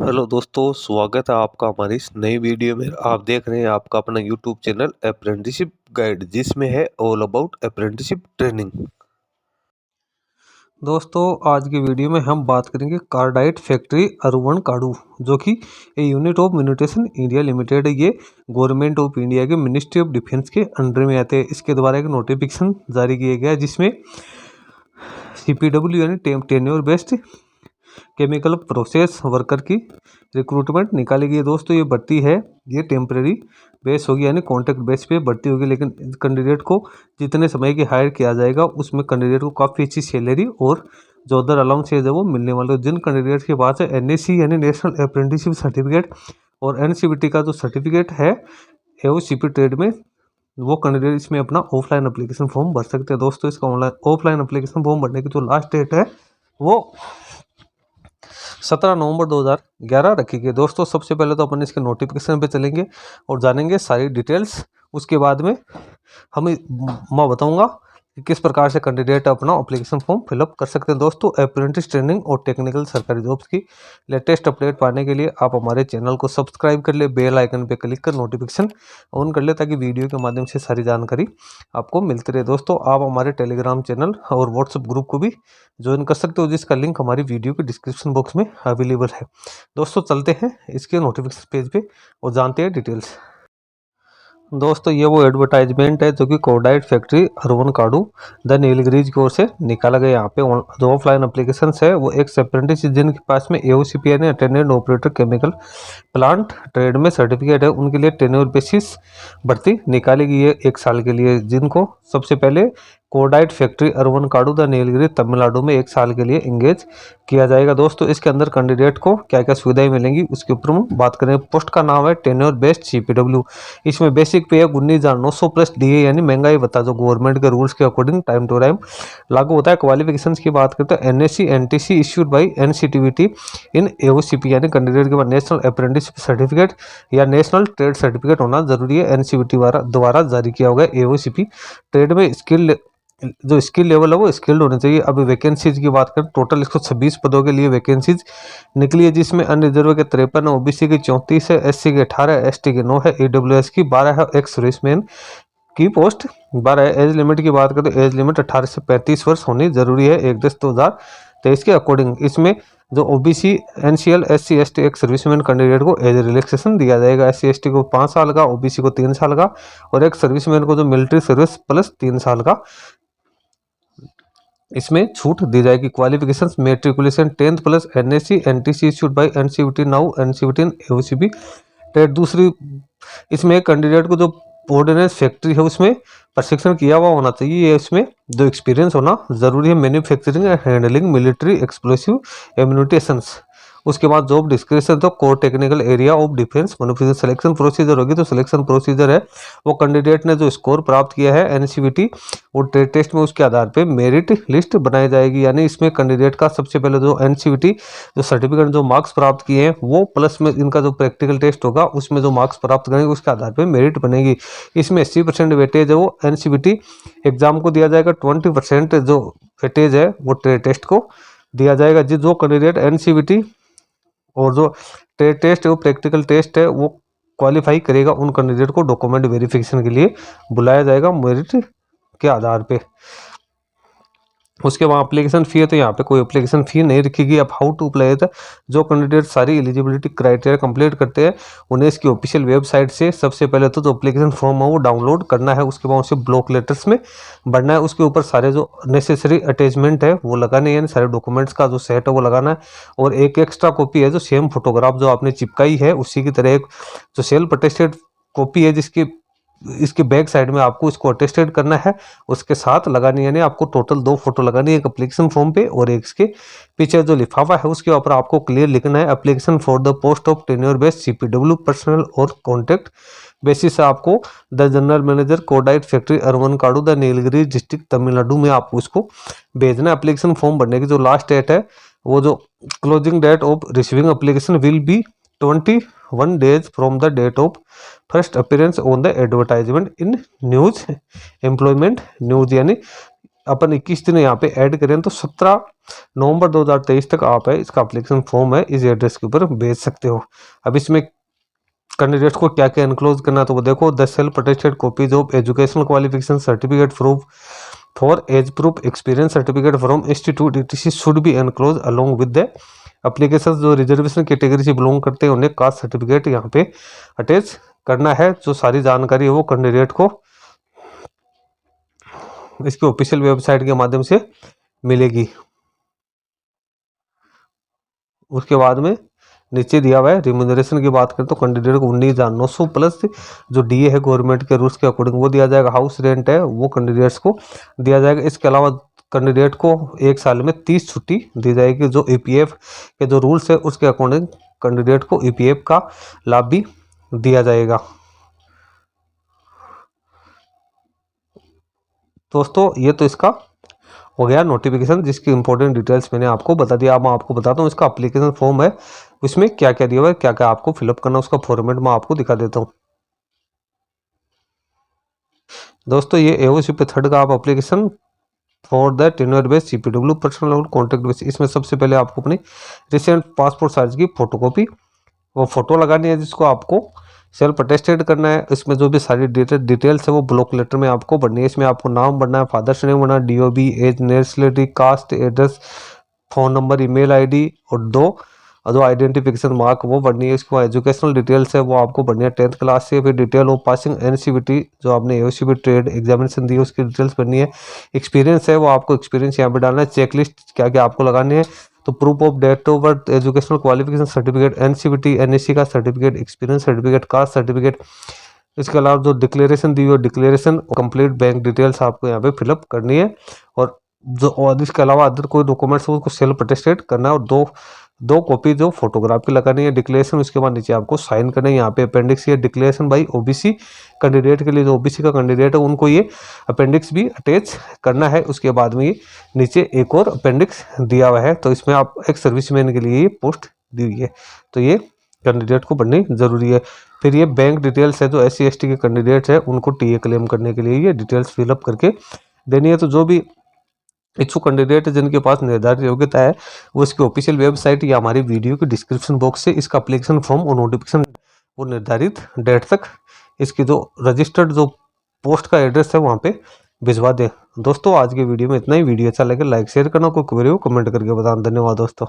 Hello दोस्तों, स्वागत है आपका हमारी इस नई वीडियो में। आप देख रहे हैं आपका अपना यूट्यूब चैनल अप्रेंटिसशिप गाइड, जिसमें है ऑल अबाउट अप्रेंटिसशिप ट्रेनिंग। दोस्तों, आज की वीडियो में हम बात करेंगे कार्डाइट फैक्ट्री अरुवन काडू, जो कि a unit of munition India limited है। ये गवर्नमेंट ऑफ इंडिया के मिनिस्ट्री ऑफ डिफेंस के अंडर में आते हैं। इसके द्वारा एक नोटिफिकेशन जारी किया गया है, जिसमें CPW यानी tenure based chemical process worker की रिक्रूटमेंट निकाली गई है। दोस्तों, ये भर्ती है, ये टेम्परेरी बेस होगी, यानी कॉन्ट्रैक्ट बेस पे भर्ती होगी। लेकिन कैंडिडेट को जितने समय की हायर किया जाएगा, उसमें कैंडिडेट को काफ़ी अच्छी सैलरी और जो अदर अलाउंसेज है वो मिलने वाले हैं। जिन कैंडिडेट के पास है NAC यानी नेशनल अप्रेंटिसशिप सर्टिफिकेट और NCVT का जो सर्टिफिकेट है AOCP ट्रेड में, वो कैंडिडेट इसमें अपना ऑफलाइन एप्लीकेशन फॉर्म भर सकते हैं। दोस्तों, इसका ऑफलाइन एप्लीकेशन फॉर्म भरने की जो लास्ट डेट है वो 17 नवंबर 2011 रखी गई। दोस्तों, सबसे पहले तो अपन इसके नोटिफिकेशन पे चलेंगे और जानेंगे सारी डिटेल्स। उसके बाद में मैं बताऊंगा कि किस प्रकार से कैंडिडेट अपना एप्लीकेशन फॉर्म फिलअप कर सकते हैं। दोस्तों, अप्रेंटिस ट्रेनिंग और टेक्निकल सरकारी जॉब्स की लेटेस्ट अपडेट पाने के लिए आप हमारे चैनल को सब्सक्राइब कर ले, बेल आइकन पे क्लिक कर नोटिफिकेशन ऑन कर ले, ताकि वीडियो के माध्यम से सारी जानकारी आपको मिलती रहे। दोस्तों, आप हमारे टेलीग्राम चैनल और व्हाट्सएप ग्रुप को भी ज्वाइन कर सकते हो, जिसका लिंक हमारी वीडियो के डिस्क्रिप्शन बॉक्स में अवेलेबल है। दोस्तों, चलते हैं इसके नोटिफिकेशन पेज पे और जानते हैं डिटेल्स। दोस्तों, ये वो एडवर्टाइजमेंट है जो कि कार्डाइट फैक्ट्री अरुवन काडू द नीलगिरीज की ओर से निकाला गया। यहाँ पे जो ऑफलाइन एप्लीकेशन है वो एक अप्रेंटिस जिनके पास में AOCP यानी attendant operator chemical plant trade में सर्टिफिकेट है, उनके लिए टेन्योर बेसिस भर्ती निकाली गई है 1 साल के लिए। जिनको सबसे पहले कार्डाइट फैक्ट्री अरुवन काडू द नीलगिरी तमिलनाडु में 1 साल के लिए इंगेज किया जाएगा। दोस्तों, इसके अंदर कैंडिडेट को क्या क्या सुविधाएं मिलेंगी उसके ऊपर हम बात करें। पोस्ट का नाम है टेन्योर बेस्ड CPW। इसमें बेसिक पे है 19,900 प्लस DA यानी महंगाई भत्ता, जो गवर्नमेंट के रूल्स के अकॉर्डिंग टाइम टू टाइम लागू होता है। क्वालिफिकेशन की बात करते हैं NAC NTC issued by NCTVT in AOCP, यानी कैंडिडेट के पास नेशनल अप्रेंटिसशिप सर्टिफिकेट या नेशनल ट्रेड सर्टिफिकेट होना जरूरी है। NCVT द्वारा जारी किया होगा। AOCP ट्रेड में जो स्किल लेवल है वो स्किल्ड होने चाहिए। अब वैकेंसीज की बात करें, टोटल 126 पदों के लिए वैकेंसीज निकली है, जिसमें अनरिजर्व के 53 है, OBC की 34 है, SC के 18 है, ST के 9 है, EWS की 12 है, एक्स सर्विसमैन की पोस्ट 12 है। एज लिमिट की बात करें तो एज लिमिट 18 से 35 वर्ष होनी जरूरी है 1/10/2023 के अकॉर्डिंग। इसमें जो OBC NCL SC ST एक सर्विसमैन कैंडिडेट को एज रिलैक्सेशन दिया जाएगा। SC ST को 5 साल का, OBC को 3 साल का और एक सर्विसमैन को जो मिलिट्री सर्विस प्लस 3 साल का, इसमें छूट दी जाएगी। Qualifications matriculation 10th plus NAC NTC issued by NCVT now NCVT in AOCP trade. दूसरी, इसमें कैंडिडेट को जो ऑर्डिनेंस फैक्ट्री है उसमें प्रशिक्षण किया हुआ होना चाहिए। इसमें जो एक्सपीरियंस होना जरूरी है, manufacturing and handling military explosive ammunitions. उसके बाद जॉब डिस्क्रिप्शन तो core technical area of defence manufacturing. Selection procedure होगी, तो सिलेक्शन प्रोसीजर है वो कैंडिडेट ने जो स्कोर प्राप्त किया है NCVT और ट्रेड टेस्ट में, उसके आधार पे मेरिट लिस्ट बनाई जाएगी। यानी इसमें कैंडिडेट का सबसे पहले जो NCVT जो सर्टिफिकेट जो मार्क्स प्राप्त किए हैं वो, प्लस में इनका जो प्रैक्टिकल टेस्ट होगा उसमें जो मार्क्स प्राप्त करेंगे उसके आधार पर मेरिट बनेगी। इसमें 80% वेटेज है वो NCVT एग्जाम को दिया जाएगा, 20% जो वेटेज है वो ट्रेड टेस्ट को दिया जाएगा। जो कैंडिडेट NCVT और जो ट्रेड टेस्ट है वो प्रैक्टिकल टेस्ट है वो क्वालिफाई करेगा, उन कैंडिडेट को डॉक्यूमेंट वेरिफिकेशन के लिए बुलाया जाएगा मेरिट के आधार पे। उसके बाद एप्लीकेशन फी है, तो यहाँ पे कोई एप्लीकेशन फी नहीं रखी। अब हाउ टू अप्लाई है, जो कैंडिडेट सारी एलिजिबिलिटी क्राइटेरिया कंप्लीट करते हैं उन्हें इसकी ऑफिशियल वेबसाइट से सबसे पहले तो जो एप्लीकेशन फॉर्म है वो डाउनलोड करना है। उसके बाद उसे ब्लॉक लेटर्स में भरना है। उसके ऊपर सारे जो नेसेसरी अटैचमेंट है वो लगाने हैं, सारे डॉक्यूमेंट्स का जो सेट है वो लगाना है। और एक एक्स्ट्रा कॉपी है जो सेम फोटोग्राफ जो आपने चिपकाई है उसी की तरह एक जो सेल्फ अटेस्टेड कॉपी है, जिसकी इसके बैक साइड में आपको इसको अटेस्टेड करना है, उसके साथ लगानी है। यानी आपको टोटल 2 फोटो लगानी है, एक एप्लीकेशन फॉर्म पे और एक इसके पीछे जो लिफाफा है उसके ऊपर आपको क्लियर लिखना है application for the post of tenure based CPW personal और कॉन्टैक्ट बेसिस। आपको द जनरल मैनेजर कार्डाइट फैक्ट्री अरुवन काडू द नीलगिरी डिस्ट्रिक्ट तमिलनाडु में आपको उसको भेजना है। एप्लीकेशन फॉर्म भरने की जो लास्ट डेट है वो जो closing date of receiving application will be 21 days from the date of first appearance on the advertisement in news employment news. यानी अपन 21 दिन यहाँ पे ऐड करें तो 17 नवंबर 2023 तक आप है इसका एप्लीकेशन फॉर्म है इस एड्रेस के ऊपर भेज सकते हो। अब इसमें कैंडिडेट्स को क्या क्या एनक्लोज करना है तो वो देखो, the self attested copies of educational qualification certificate proof for age proof experience certificate from institute etc should be enclose along with the application. जो रिजर्वेशन कैटेगरी से बिलोंग करते हैं उन्हें कास्ट सर्टिफिकेट यहाँ पे अटैच करना है। जो सारी जानकारी है वो कैंडिडेट को इसकी ऑफिशियल वेबसाइट के माध्यम से मिलेगी। उसके बाद में नीचे दिया हुआ है रिम्यूनरेशन की बात करें तो कैंडिडेट को 19,900 प्लस जो डीए है गवर्नमेंट के रूल्स के अकॉर्डिंग वो दिया जाएगा। हाउस रेंट है वो कैंडिडेट्स को दिया जाएगा। इसके अलावा कैंडिडेट को एक साल में 30 छुट्टी दी जाएगी। जो ईपीएफ के जो रूल्स है उसके अकॉर्डिंग कैंडिडेट को ईपीएफ का लाभ भी दिया जाएगा। दोस्तों ये तो इसका हो गया नोटिफिकेशन जिसकी इंपॉर्टेंट डिटेल्स मैंने आपको बता दिया। अब मैं आपको बताता हूँ इसका एप्लीकेशन फॉर्म है उसमें क्या क्या दिया हुआ है, क्या क्या आपको फिलअप करना है, उसका फॉर्मेट मैं आपको दिखा देता हूँ। दोस्तों ये एओसी पे थर्ड का आप application for the tenure base CPW personal loan contract base, इसमें सबसे पहले आपको अपनी रिसेंट पासपोर्ट साइज की फोटोकॉपी वो फोटो लगानी है जिसको आपको सेल्फ अटेस्टेड करना है। इसमें जो भी सारी डिटेल्स है वो ब्लॉक लेटर में आपको भरनी है। इसमें आपको नाम भरना है, फादर्स नेम भरना है, DOB, age, nationality, caste, address, phone number, email ID और दो आइडेंटिफिकेशन मार्क वो भरनी है। इसको एजुकेशनल डिटेल्स है वो आपको भरनी है 10th क्लास से, फिर डिटेल ऑफ पासिंग एनसीवीटी जो आपने एओसीबी ट्रेड एग्जामिनेशन दी है उसकी डिटेल्स भरनी है। एक्सपीरियंस है वो आपको एक्सपीरियंस यहाँ पे डालना है। चेकलिस्ट क्या क्या आपको लगानी है तो proof of date of birth, educational qualification certificate, NCVT NSC का certificate, experience certificate, caste certificate. इसके अलावा जो डिक्लेरेशन दी हुई डिक्लेरेशन कंप्लीट बैंक डिटेल्स आपको यहाँ पे फिलअप करनी है। और इसके अलावा अदर कोई डॉक्यूमेंट्स उसको सेल्फ अटेस्टेड करना है और दो कॉपी जो फोटोग्राफ की लगानी है डिक्लेरेशन। उसके बाद नीचे आपको साइन करना है। यहाँ पे अपेंडिक्स ये डिक्लेरेशन बाई ओबीसी कैंडिडेट के लिए, जो ओबीसी का कैंडिडेट है उनको ये अपेंडिक्स भी अटैच करना है। उसके बाद में ये नीचे एक और अपेंडिक्स दिया हुआ है तो इसमें आप एक सर्विसमैन के लिए ये पोस्ट दी हुई है तो ये कैंडिडेट को भरनी जरूरी है। फिर ये बैंक डिटेल्स है जो SC ST के कैंडिडेट है उनको टीए क्लेम करने के लिए ये डिटेल्स फिलअप करके देनी है। तो जो भी इच्छुक कैंडिडेट जिनके पास निर्धारित योग्यता है वो इसकी ऑफिशियल वेबसाइट या हमारी वीडियो के डिस्क्रिप्शन बॉक्स से इसका एप्लीकेशन फॉर्म और नोटिफिकेशन वो निर्धारित डेट तक इसकी जो रजिस्टर्ड जो पोस्ट का एड्रेस है वहाँ पे भिजवा दें। दोस्तों आज के वीडियो में इतना ही। वीडियो अच्छा लगे लाइक शेयर करना, कोई क्वेरी हो कमेंट करके बताना। धन्यवाद दोस्तों।